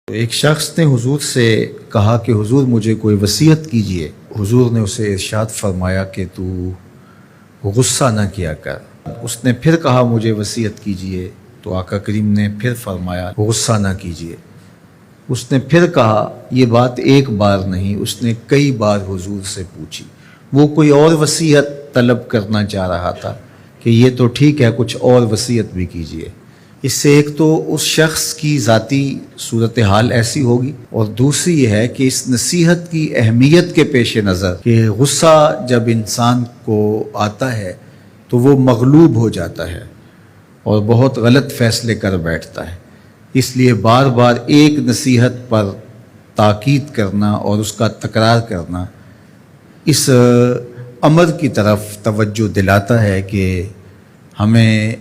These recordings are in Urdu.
ایک شخص نے حضور سے کہا کہ حضور مجھے کوئی وصیت کیجئے۔ حضور نے اسے ارشاد فرمایا کہ تو غصہ نہ کیا کر۔ اس نے پھر کہا مجھے وصیت کیجئے، تو آقا کریم نے پھر فرمایا غصہ نہ کیجئے۔ اس نے پھر کہا، یہ بات ایک بار نہیں، اس نے کئی بار حضور سے پوچھی۔ وہ کوئی اور وصیت طلب کرنا چاہ رہا تھا کہ یہ تو ٹھیک ہے، کچھ اور وصیت بھی کیجئے۔ اس سے ایک تو اس شخص کی ذاتی صورتحال ایسی ہوگی، اور دوسری یہ ہے کہ اس نصیحت کی اہمیت کے پیش نظر کہ غصہ جب انسان کو آتا ہے تو وہ مغلوب ہو جاتا ہے اور بہت غلط فیصلے کر بیٹھتا ہے۔ اس لیے بار بار ایک نصیحت پر تاکید کرنا اور اس کا تکرار کرنا اس امر کی طرف توجہ دلاتا ہے کہ ہمیں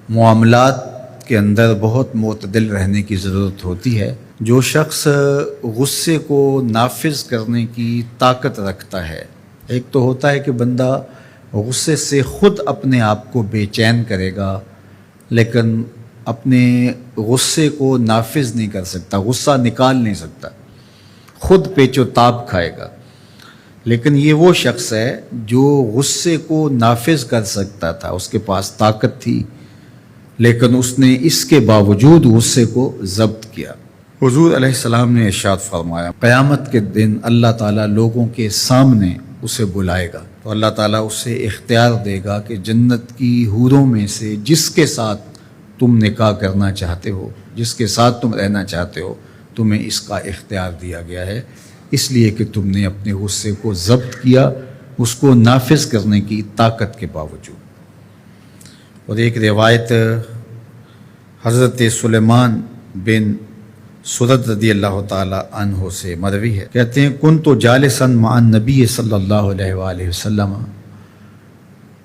معاملات کے اندر بہت معتدل رہنے کی ضرورت ہوتی ہے۔ جو شخص غصے کو نافذ کرنے کی طاقت رکھتا ہے، ایک تو ہوتا ہے کہ بندہ غصے سے خود اپنے آپ کو بے چین کرے گا، لیکن اپنے غصے کو نافذ نہیں کر سکتا، غصہ نکال نہیں سکتا، خود پیچ و تاب کھائے گا۔ لیکن یہ وہ شخص ہے جو غصے کو نافذ کر سکتا تھا، اس کے پاس طاقت تھی، لیکن اس نے اس کے باوجود غصے کو ضبط کیا۔ حضور علیہ السلام نے ارشاد فرمایا، قیامت کے دن اللہ تعالیٰ لوگوں کے سامنے اسے بلائے گا، تو اللہ تعالیٰ اسے اختیار دے گا کہ جنت کی حوروں میں سے جس کے ساتھ تم نکاح کرنا چاہتے ہو، جس کے ساتھ تم رہنا چاہتے ہو، تمہیں اس کا اختیار دیا گیا ہے، اس لیے کہ تم نے اپنے غصے کو ضبط کیا، اس کو نافذ کرنے کی طاقت کے باوجود۔ اور ایک روایت حضرت سلیمان بن سرد رضی اللہ تعالی عنہ سے مروی ہے، کہتے ہیں کنت جالسا مع النبی صلی اللہ علیہ وآلہ وسلم،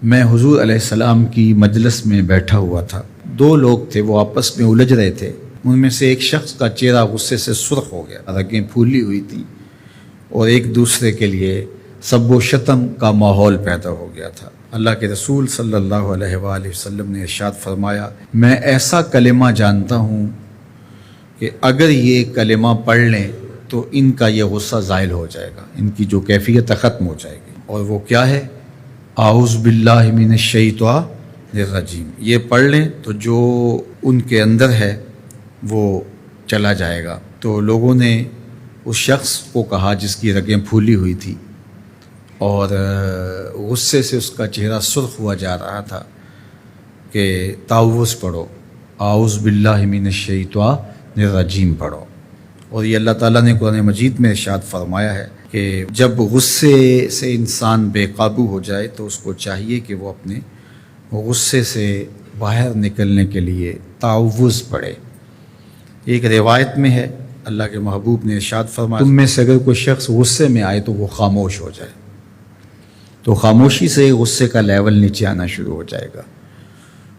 میں حضور علیہ السلام کی مجلس میں بیٹھا ہوا تھا۔ دو لوگ تھے، وہ آپس میں الجھ رہے تھے۔ ان میں سے ایک شخص کا چہرہ غصے سے سرخ ہو گیا، رگیں پھولی ہوئی تھیں، اور ایک دوسرے کے لیے سب و شتم کا ماحول پیدا ہو گیا تھا۔ اللہ کے رسول صلی اللہ علیہ وآلہ وسلم نے ارشاد فرمایا، میں ایسا کلمہ جانتا ہوں کہ اگر یہ کلمہ پڑھ لیں تو ان کا یہ غصہ زائل ہو جائے گا، ان کی جو کیفیت ختم ہو جائے گی۔ اور وہ کیا ہے؟ اعوذ باللہ من الشیطان الرجیم۔ یہ پڑھ لیں تو جو ان کے اندر ہے وہ چلا جائے گا۔ تو لوگوں نے اس شخص کو کہا جس کی رگیں پھولی ہوئی تھی اور غصے سے اس کا چہرہ سرخ ہوا جا رہا تھا کہ تعوذ پڑھو، اعوذ باللہ من الشیطان الرجیم پڑھو۔ اور یہ اللہ تعالیٰ نے قرآن مجید میں ارشاد فرمایا ہے کہ جب غصے سے انسان بے قابو ہو جائے تو اس کو چاہیے کہ وہ اپنے غصے سے باہر نکلنے کے لیے تعوذ پڑھے۔ ایک روایت میں ہے، اللہ کے محبوب نے ارشاد فرمایا، تم میں سے اگر کوئی شخص غصے میں آئے تو وہ خاموش ہو جائے، تو خاموشی سے غصے کا لیول نیچے آنا شروع ہو جائے گا۔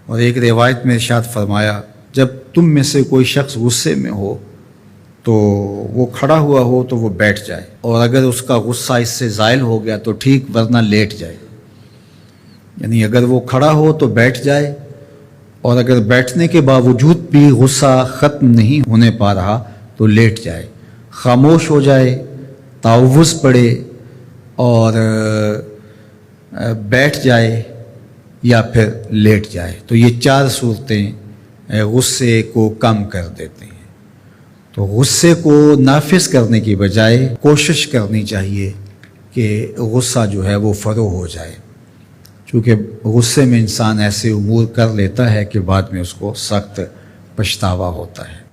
اور ایک روایت میں ارشاد فرمایا، جب تم میں سے کوئی شخص غصے میں ہو تو وہ کھڑا ہوا ہو تو وہ بیٹھ جائے، اور اگر اس کا غصہ اس سے زائل ہو گیا تو ٹھیک، ورنہ لیٹ جائے۔ یعنی اگر وہ کھڑا ہو تو بیٹھ جائے، اور اگر بیٹھنے کے باوجود بھی غصہ ختم نہیں ہونے پا رہا تو لیٹ جائے، خاموش ہو جائے، تعوذ پڑھے اور بیٹھ جائے یا پھر لیٹ جائے۔ تو یہ چار صورتیں غصے کو کم کر دیتے ہیں۔ تو غصے کو نافذ کرنے کی بجائے کوشش کرنی چاہیے کہ غصہ جو ہے وہ فروغ ہو جائے، چونکہ غصے میں انسان ایسے امور کر لیتا ہے کہ بعد میں اس کو سخت پچھتاوا ہوتا ہے۔